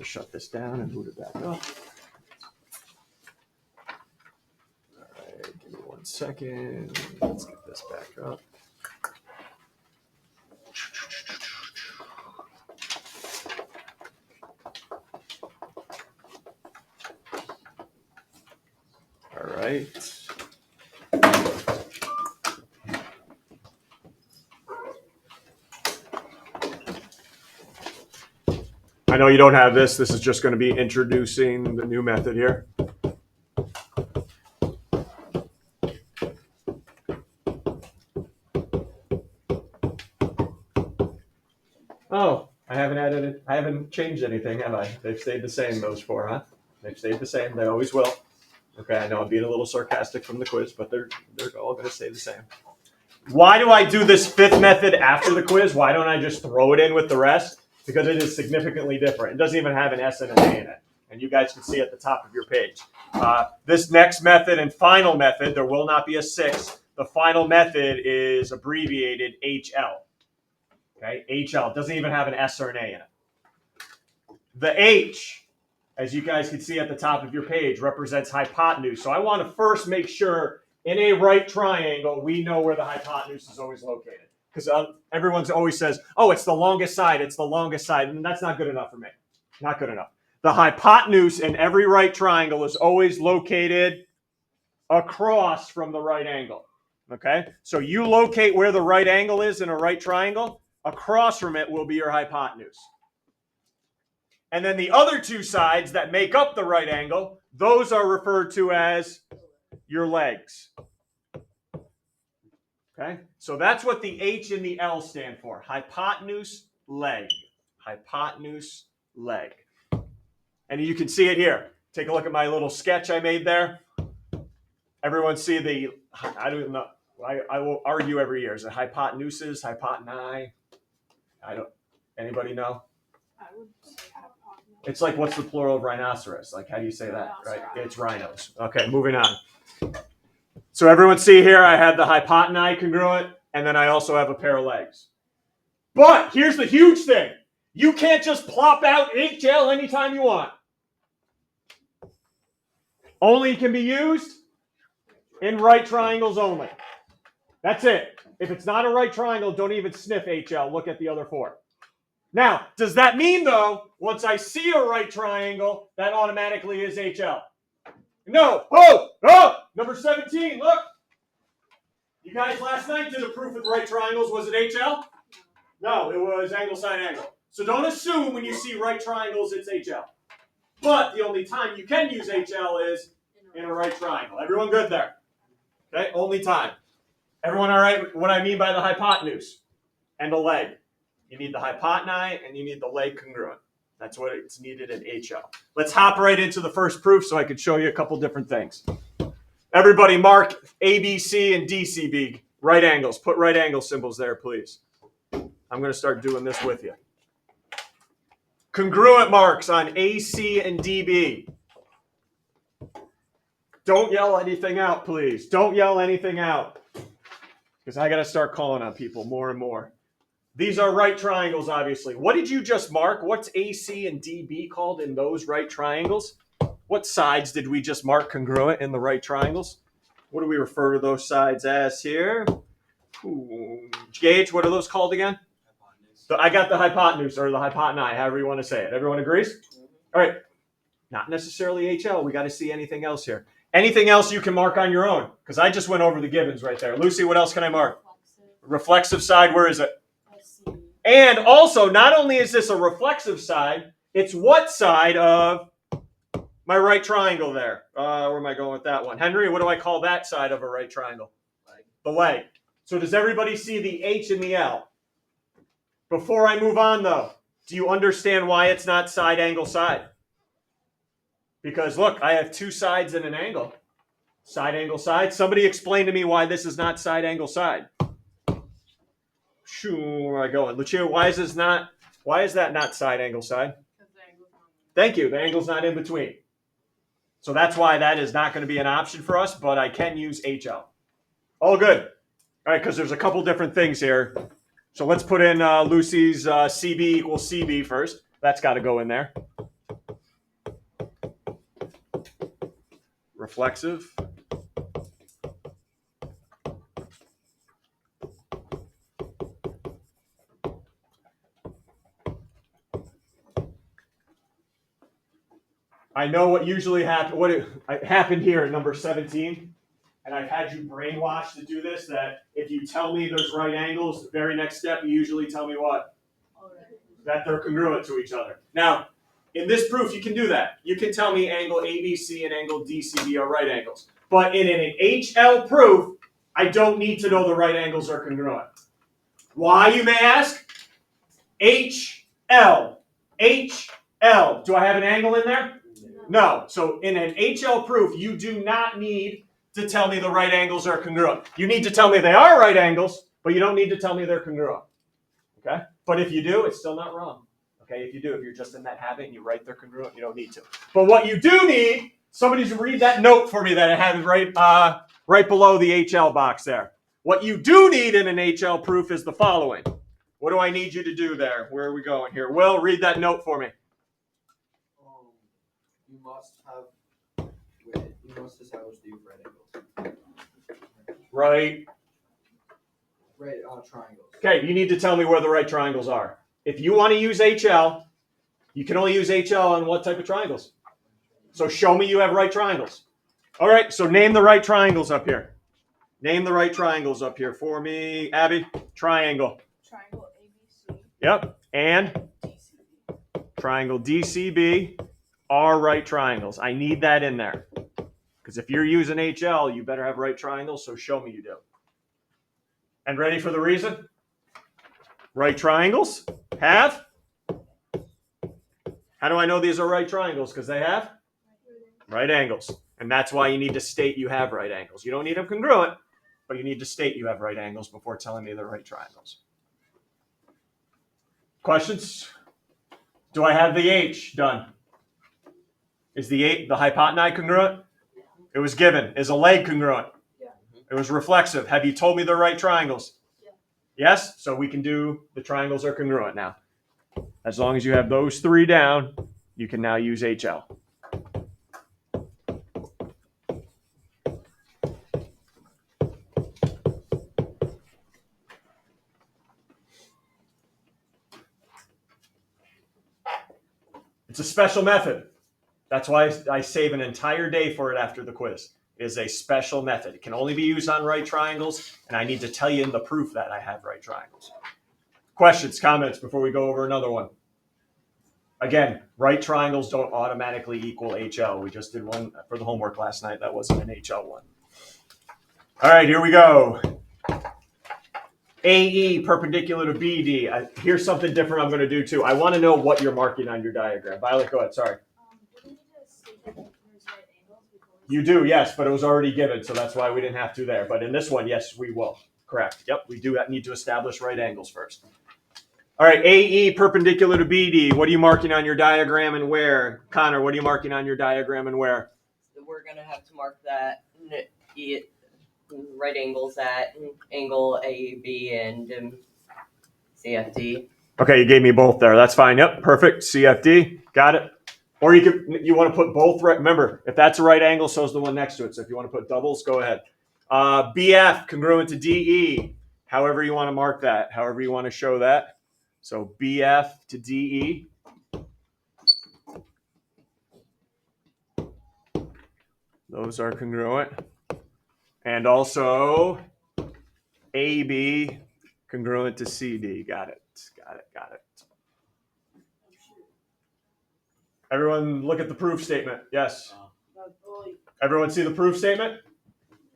to shut this down and boot it back up. All right, give me 1 second. Let's get this back up. All right. I know you don't have this. This is just going to be introducing the new method here. Oh, I haven't changed anything, have I? They've stayed the same, those four, huh? They've stayed the same. They always will. Okay, I know I'm being a little sarcastic from the quiz, but they're all going to stay the same. Why do I do this fifth method after the quiz? Why don't I just throw it in with the rest? Because it is significantly different. It doesn't even have an S and an A in it. And you guys can see at the top of your page. This next method and final method, there will not be a 6. The final method is abbreviated HL. Okay, HL doesn't even have an S or an A in it. The H, as you guys can see at the top of your page, represents hypotenuse. So I want to first make sure in a right triangle, we know where the hypotenuse is always located. Because everyone always says, oh, it's the longest side, it's the longest side. And that's not good enough for me. Not good enough. The hypotenuse in every right triangle is always located across from the right angle. Okay? So you locate where the right angle is in a right triangle, across from it will be your hypotenuse. And then the other two sides that make up the right angle, those are referred to as your legs. Okay, so that's what the H and the L stand for. Hypotenuse, leg. Hypotenuse, leg. And you can see it here. Take a look at my little sketch I made there. Everyone see the, I don't know, I will argue every year. Is it hypotenuses, hypoteni? Anybody know? I would say hypotenuse. It's like, what's the plural of rhinoceros? Like, how do you say that, right? It's rhinos. Okay, moving on. So everyone see here, I have the hypoteni congruent, and then I also have a pair of legs. But here's the huge thing. You can't just plop out HL anytime you want. Only can be used in right triangles only. That's it. If it's not a right triangle, don't even sniff HL. Look at the other four. Now, does that mean, though, once I see a right triangle, that automatically is HL? No. Oh, number 17, look. You guys last night did a proof with right triangles. Was it HL? No, it was angle, side, angle. So don't assume when you see right triangles, it's HL. But the only time you can use HL is in a right triangle. Everyone good there? Okay, only time. Everyone all right? What I mean by the hypotenuse and the leg. You need the hypoteni and you need the leg congruent. That's what it's needed in HL. Let's hop right into the first proof so I can show you a couple different things. Everybody mark ABC and DCB, right angles. Put right angle symbols there, please. I'm going to start doing this with you. Congruent marks on AC and DB. Don't yell anything out, please. Don't yell anything out. Because I got to start calling on people more and more. These are right triangles, obviously. What did you just mark? What's AC and DB called in those right triangles? What sides did we just mark congruent in the right triangles? What do we refer to those sides as here? Gage, what are those called again? So I got the hypotenuse or the hypoteni, however you want to say it. Everyone agrees? All right. Not necessarily HL. We got to see anything else here. Anything else you can mark on your own? Because I just went over the givens right there. Lucy, what else can I mark? Reflexive side, where is it? And also, not only is this a reflexive side, it's what side of my right triangle there? Where am I going with that one? Henry, what do I call that side of a right triangle? The leg. So does everybody see the H and the L? Before I move on, though, do you understand why it's not side, angle, side? Because, look, I have two sides and an angle. Side, angle, side. Somebody explain to me why this is not side, angle, side. Where am I going? Lucia, why is that not side, angle, side? Thank you. The angle's not in between. So that's why that is not going to be an option for us, but I can use HL. All good. All right, because there's a couple different things here. So let's put in Lucy's CB equals CB first. That's got to go in there. reflexive. I know what usually happened. Happened here at number 17, and I've had you brainwashed to do this. That if you tell me there's right angles, the very next step you usually tell me what? That they're congruent to each other. Now, in this proof, you can do that. You can tell me angle ABC and angle DCB are right angles. But in an HL proof, I don't need to know the right angles are congruent. Why, you may ask? HL. HL. Do I have an angle in there? No. So in an HL proof, you do not need to tell me the right angles are congruent. You need to tell me they are right angles, but you don't need to tell me they're congruent. Okay? But if you do, it's still not wrong. Okay? If you do, if you're just in that habit and you write they're congruent, you don't need to. But what you do need, somebody should read that note for me that I have right below the HL box there. What you do need in an HL proof is the following. What do I need you to do there? Where are we going here? Will, read that note for me. You must establish the right angles. Right. Right triangles. Okay, you need to tell me where the right triangles are. If you want to use HL, you can only use HL on what type of triangles? So show me you have right triangles. All right, so name the right triangles up here. Name the right triangles up here for me. Abby, triangle. Triangle ABC. Yep, and DCB. triangle DCB are right triangles. I need that in there. Because if you're using HL, you better have right triangles, so show me you do. And ready for the reason? Right triangles have? How do I know these are right triangles? Because they have right angles. And that's why you need to state you have right angles. You don't need them congruent, but you need to state you have right angles before telling me they're right triangles. Questions? Do I have the H done? Is the hypotenuse congruent? It was given. Is a leg congruent? Yeah. It was reflexive. Have you told me they're right triangles? Yeah. Yes? So we can do the triangles are congruent now. As long as you have those three down, you can now use HL. It's a special method. That's why I save an entire day for it after the quiz. It is a special method. It can only be used on right triangles, and I need to tell you in the proof that I have right triangles. Questions, comments before we go over another one? Again, right triangles don't automatically equal HL. We just did one for the homework last night. That wasn't an HL one. All right, here we go. AE perpendicular to BD. Here's something different I'm going to do too. I want to know what you're marking on your diagram. Violet, go ahead. Sorry. Do we need to state that there's right angles before we You do, yes, but it was already given, so that's why we didn't have to there. But in this one, yes, we will. Correct. Yep, we do need to establish right angles first. All right, AE perpendicular to BD. What are you marking on your diagram and where? Connor, what are you marking on your diagram and where? We're going to have to mark that right angles at angle AEB and CFD. Okay, you gave me both there. That's fine. Yep, perfect. CFD, got it. Or you want to put both right. Remember, if that's a right angle, so is the one next to it. So if you want to put doubles, go ahead. BF congruent to DE. However you want to mark that. However you want to show that. So BF to DE. Those are congruent. And also AB congruent to CD. Got it. Everyone look at the proof statement. Yes. Everyone see the proof statement?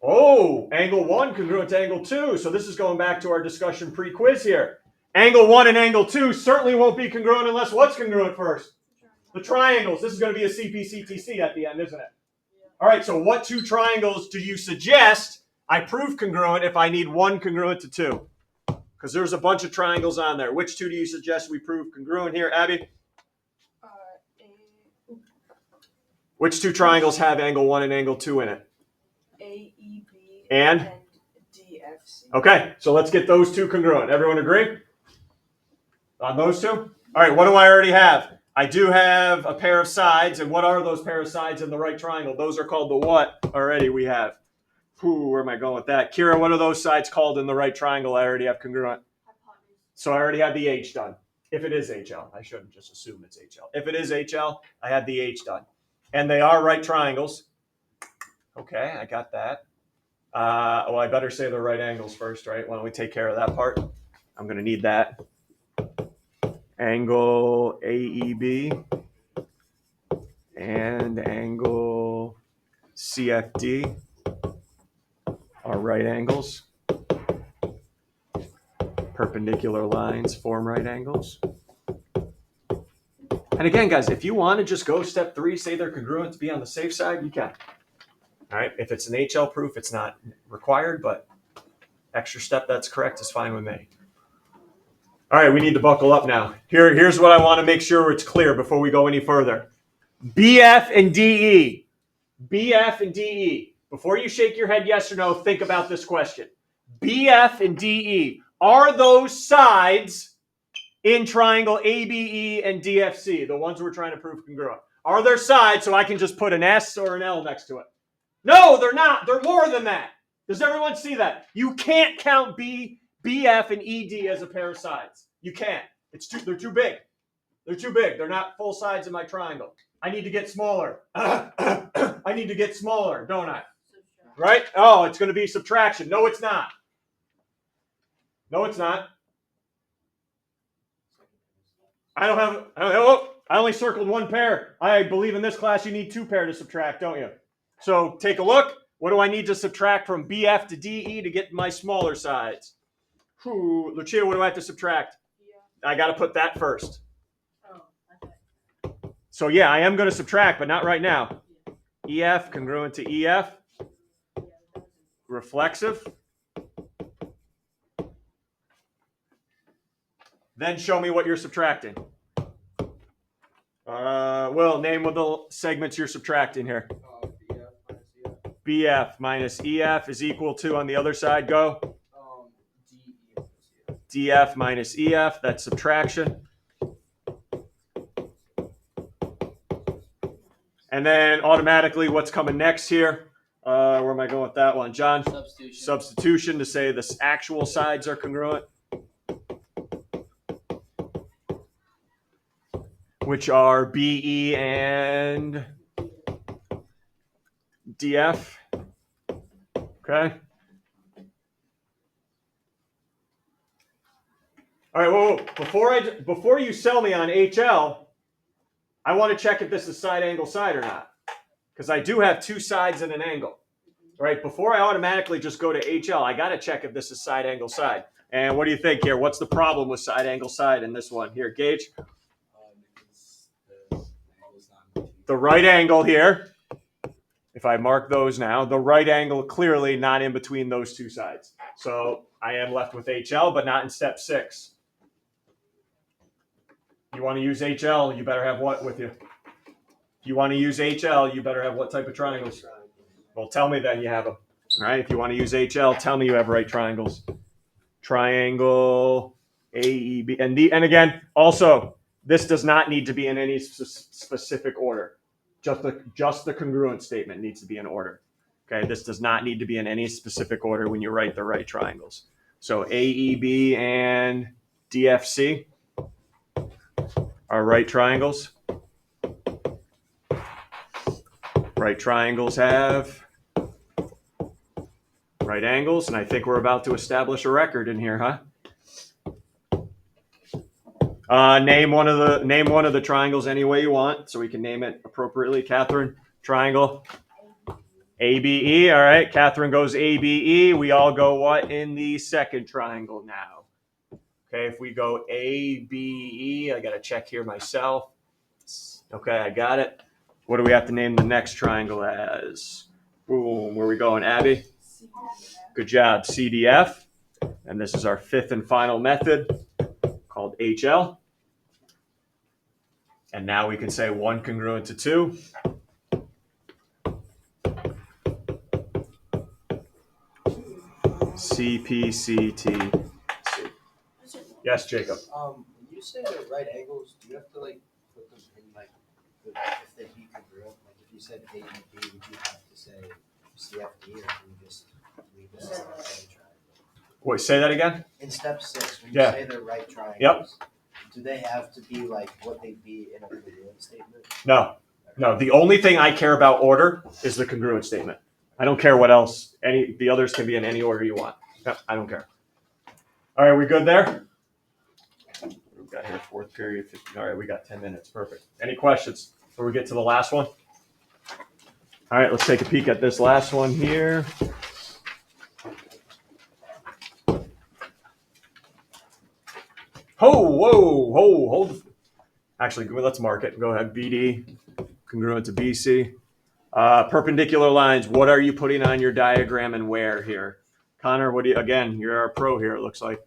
Oh, angle 1 congruent to angle 2. So this is going back to our discussion pre-quiz here. Angle 1 and angle 2 certainly won't be congruent unless what's congruent first? The triangles. This is going to be a CP-CTC at the end, isn't it? All right, so what two triangles do you suggest I prove congruent if I need one congruent to 2? Because there's a bunch of triangles on there. Which two do you suggest we prove congruent here, Abby? Which two triangles have angle 1 and angle 2 in it? AEB and DFC. Okay, so let's get those two congruent. Everyone agree on those two? All right, what do I already have? I do have a pair of sides, and what are those pair of sides in the right triangle? Those are called the what already we have. Where am I going with that? Kira, what are those sides called in the right triangle? I already have congruent. Hypotenuse. So I already have the H done. If it is HL, I shouldn't just assume it's HL. If it is HL, I had the H done. And they are right triangles. Okay, I got that. Well, I better say they're right angles first, right? Why don't we take care of that part? I'm going to need that. Angle AEB and angle CFD are right angles. Perpendicular lines form right angles. And again, guys, if you want to just go step 3, say they're congruent to be on the safe side, you can. All right, if it's an HL proof, it's not required, but extra step that's correct is fine with me. All right, we need to buckle up now. Here's what I want to make sure it's clear before we go any further. BF and DE. BF and DE. Before you shake your head yes or no, think about this question. BF and DE. Are those sides in triangle ABE and DFC, the ones we're trying to prove congruent? Are there sides so I can just put an S or an L next to it? No, they're not. They're more than that. Does everyone see that? You can't count BF and ED as a pair of sides. You can't. They're too big. They're too big. They're not full sides of my triangle. I need to get smaller. I need to get smaller, don't I? Right? Oh, it's going to be subtraction. No, it's not. No, it's not. I only circled one pair. I believe in this class you need 2 pair to subtract, don't you? So take a look. What do I need to subtract from BF to DE to get my smaller sides? Lucia, what do I have to subtract? Yeah. I got to put that first. Oh, okay. So yeah, I am going to subtract, but not right now. EF congruent to EF. Reflexive. Then show me what you're subtracting. Will, name what the segments you're subtracting here. BF minus EF is equal to, on the other side, go. DF minus EF, that's subtraction. And then automatically what's coming next here? Where am I going with that one? John? Substitution. Substitution to say the actual sides are congruent. Which are BE and DF. Okay. All right, whoa. Before you sell me on HL, I want to check if this is side angle side or not. Because I do have 2 sides and an angle. All right, before I automatically just go to HL, I got to check if this is side angle side. And what do you think here? What's the problem with side angle side in this one? Here, Gage. The right angle here, if I mark those now, the right angle clearly not in between those 2 sides. So I am left with HL, but not in step 6. You want to use HL, you better have what with you? If you want to use HL, you better have what type of triangles? Well, tell me then you have them. All right, if you want to use HL, tell me you have right triangles. Triangle, AEB, and again, also, this does not need to be in any specific order. Just the congruent statement needs to be in order. Okay, this does not need to be in any specific order when you write the right triangles. So AEB and DFC are right triangles. Right triangles have right angles, and I think we're about to establish a record in here, huh? Name one of the triangles any way you want, so we can name it appropriately. Catherine, triangle ABE. All right, Catherine goes ABE. We all go what in the second triangle now? Okay, if we go ABE, I got to check here myself. Okay, I got it. What do we have to name the next triangle as? Boom, where are we going, Abby? Good job, CDF. And this is our 5th and final method called HL. And now we can say 1 congruent to 2. CPCT. Yes, Jacob. When you say the right angles, do you have to put them if they be congruent, like if you said A and B, would you have to say CFD, or do you just leave it as a triangle? Wait, say that again? In step 6, when you Yeah. say they're right triangles, do they have to be like what they'd be in a congruent statement? No. No, the only thing I care about order is the congruent statement. I don't care what else. The others can be in any order you want. Yep, I don't care. All right, we good there? We've got here 4th period, 15. All right, we got 10 minutes. Perfect. Any questions before we get to the last one? All right, let's take a peek at this last one here. Hold. Actually, let's mark it. Go ahead, BD, congruent to BC. Perpendicular lines, what are you putting on your diagram and where here? Connor, again, you're our pro here, it looks like.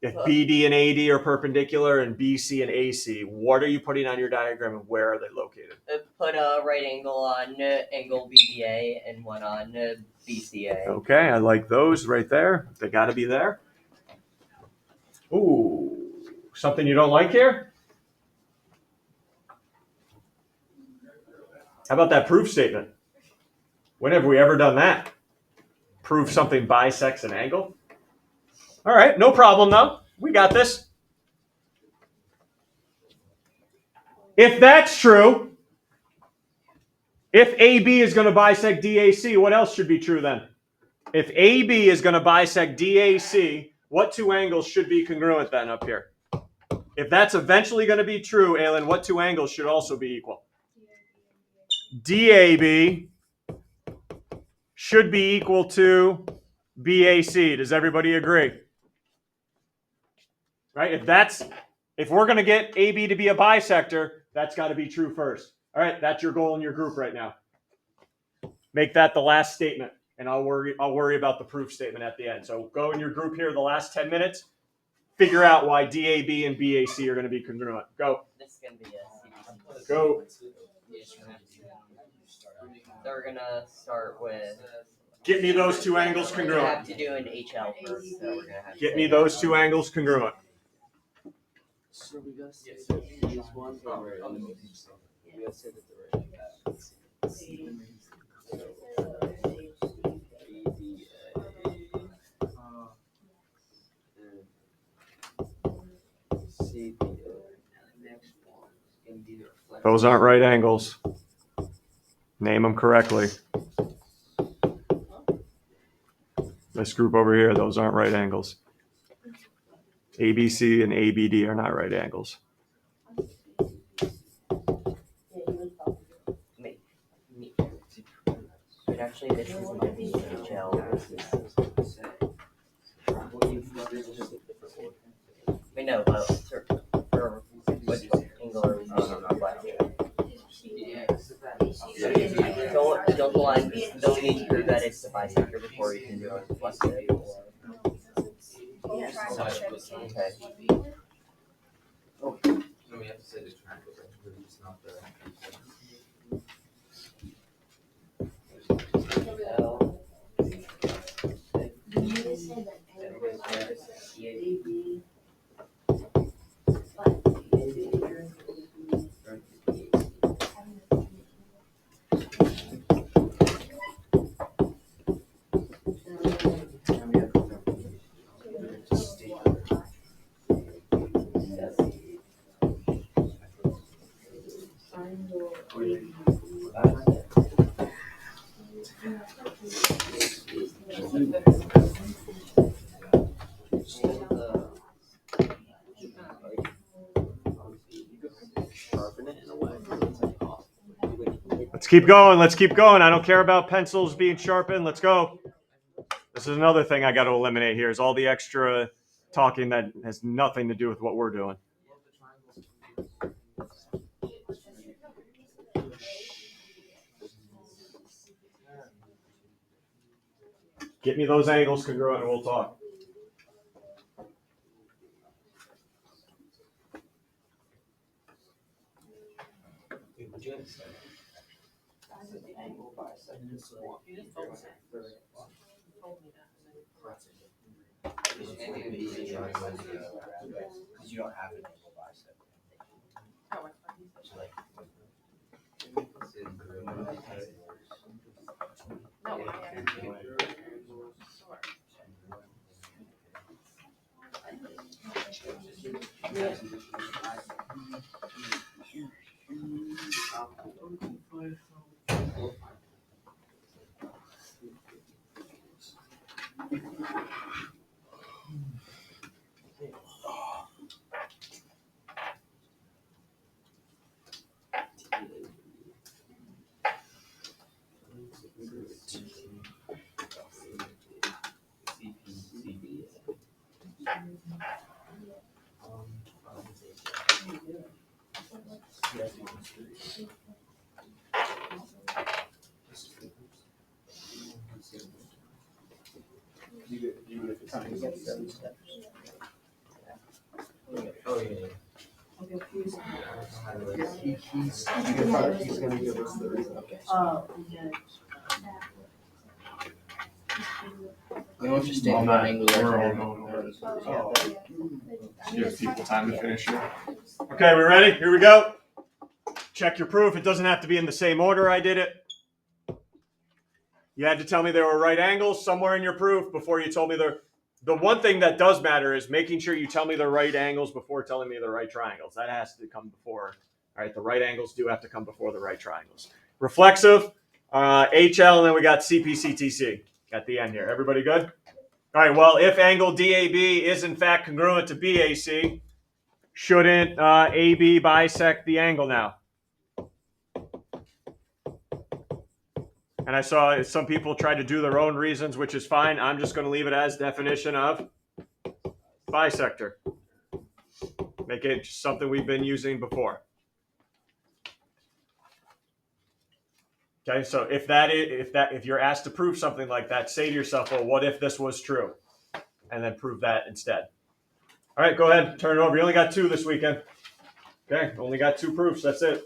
If BD and AD are perpendicular and BC and AC, what are you putting on your diagram and where are they located? Put a right angle on angle BDA and one on BCA. Okay, I like those right there. They got to be there. Ooh, something you don't like here? How about that proof statement? When have we ever done that? Prove something bisects an angle? All right, no problem though. We got this. If that's true, if AB is going to bisect DAC, what else should be true then? If AB is going to bisect DAC, what two angles should be congruent then up here? If that's eventually going to be true, Aylin, what two angles should also be equal? DAB should be equal to BAC. Does everybody agree? Right? If we're going to get AB to be a bisector, that's got to be true first. All right, that's your goal in your group right now. Make that the last statement, and I'll worry about the proof statement at the end. So go in your group here the last 10 minutes, figure out why DAB and BAC are going to be congruent. Go. This is going to be a CBC. Go. So we're going to start with... Get me those two angles We congruent. have to do an HL first, so we're going to have to Get say me those two angles congruent. So we gotta say that these ones are right. We gotta say that they're right. Those aren't right angles. Name them correctly. This group over here, those aren't right angles. ABC and ABD are not right angles. But actually, this isn't going to be HL. We know, but for which angle are we using? Don't line. Don't need to prove that it's a bisector before you can do it. Okay. So we have to say the triangle, right? Because it's not the. Let's keep going. Let's keep going. I don't care about pencils being sharpened. Let's go. This is another thing I got to eliminate here is all the extra talking that has nothing to do with what we're doing. Get me those angles congruent and we'll talk. Because you don't have an angle bisect. No, I Oh, yeah. He's gonna give us the result. Oh, okay. We want you to stay on that angle. Give people time to finish here. Okay, we ready? Here we go. Check your proof. It doesn't have to be in the same order I did it. You had to tell me there were right angles somewhere in your proof before you told me the one thing that does matter is making sure you tell me the right angles before telling me the right triangles. That has to come before. All right, the right angles do have to come before the right triangles. Reflexive, HL, and then we got CPCTC at the end here. Everybody good? All right, well, if angle DAB is in fact congruent to BAC, shouldn't AB bisect the angle now? And I saw some people try to do their own reasons, which is fine. I'm just going to leave it as definition of bisector. Make it something we've been using before. Okay, so if you're asked to prove something like that, say to yourself, well, what if this was true? And then prove that instead. All right, go ahead, turn it over. You only got 2 this weekend. Okay, only got 2 proofs. That's it.